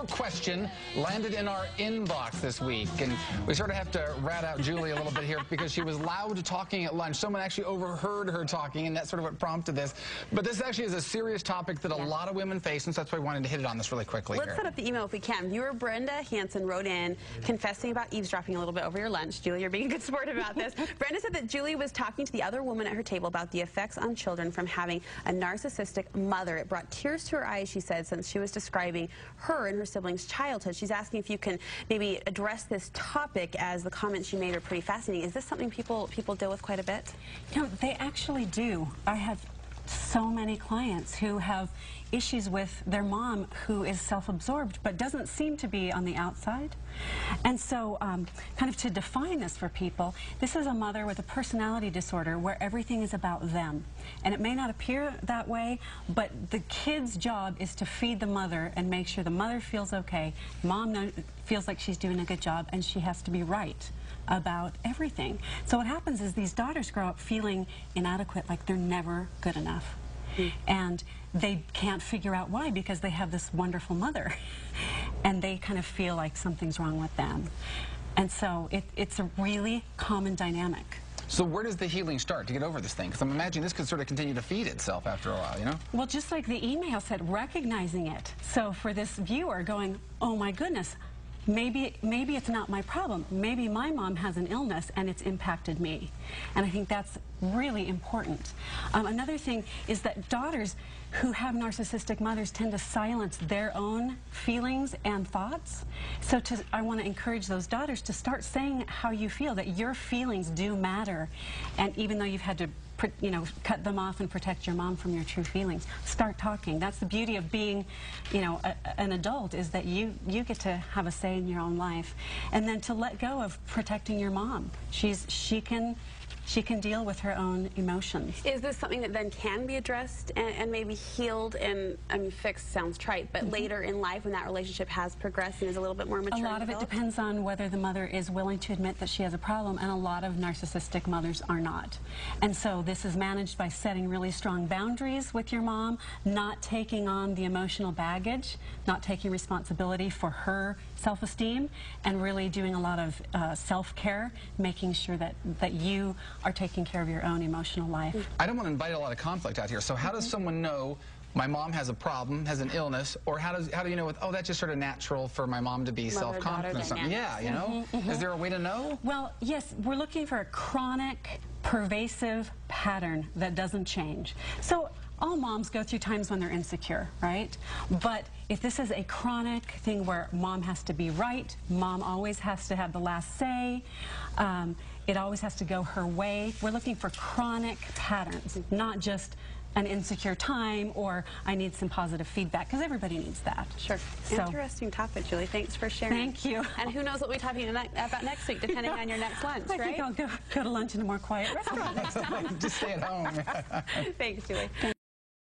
your question landed in our inbox this week, and we sort of have to rat out Julie a little bit here because she was loud talking at lunch. Someone actually overheard her talking, and that's sort of what prompted this. But this actually is a serious topic that a lot of women face, and so that's why I wanted to hit it on this really quickly. Let's set up the email if we can. Viewer Brenda Hansen wrote in confessing about eavesdropping a little bit over your lunch. Julie, you're being a good sport about this. Brenda said that Julie was talking to the other woman at her table about the effects on children from having a narcissistic mother. It brought tears to her eyes, she said, since she was describing her and her siblings' childhood. She's asking if you can maybe address this topic, as the comments she made are pretty fascinating. Is this something people deal with quite a bit? You know, they actually do. I have so many clients who have issues with their mom who is self-absorbed but doesn't seem to be on the outside. And so kind of to define this for people, this is a mother with a personality disorder where everything is about them. And it may not appear that way, but the kid's job is to feed the mother and make sure the mother feels okay, mom feels like she's doing a good job, and she has to be right about everything. So what happens is these daughters grow up feeling inadequate, like they're never good enough. And they can't figure out why, because they have this wonderful mother and they kind of feel like something's wrong with them. And so it's a really common dynamic. So where does the healing start to get over this thing? Because I'm imagining this could sort of continue to feed itself after a while, you know? Well, just like the email said, recognizing it. So for this viewer going, oh my goodness, maybe it's not my problem. Maybe my mom has an illness and it's impacted me. And I think that's really important. Another thing is that daughters who have narcissistic mothers tend to silence their own feelings and thoughts. So I want to encourage those daughters to start saying how you feel, that your feelings do matter. And even though you've had to cut them off and protect your mom from your true feelings, start talking. That's the beauty of being, an adult, is that you get to have a say in your own life. And then to let go of protecting your mom. She can deal with her own emotions. Is this something that then can be addressed and maybe healed and, I mean, fixed sounds trite, but later in life when that relationship has progressed and is a little bit more mature? A lot of it depends on whether the mother is willing to admit that she has a problem, and a lot of narcissistic mothers are not. And so this is managed by setting really strong boundaries with your mom, not taking on the emotional baggage, not taking responsibility for her self-esteem, and really doing a lot of self-care, making sure that you are taking care of your own emotional life. I don't want to invite a lot of conflict out here. So how does someone know my mom has a problem, has an illness, or how do you know, oh, that's just sort of natural for my mom to be self-confident or something? Yeah, you know? Is there a way to know? Well, yes, we're looking for a chronic, pervasive pattern that doesn't change. So all moms go through times when they're insecure, right? But if this is a chronic thing where mom has to be right, mom always has to have the last say, it always has to go her way, we're looking for chronic patterns, not just an insecure time or I need some positive feedback, because everybody needs that. Sure. So, interesting topic, Julie. Thanks for sharing. Thank you. And who knows what we'll be talking about next week, depending on your next lunch, I think I'll go to lunch in a more quiet restaurant next time. Just stay at home. Thanks, Julie.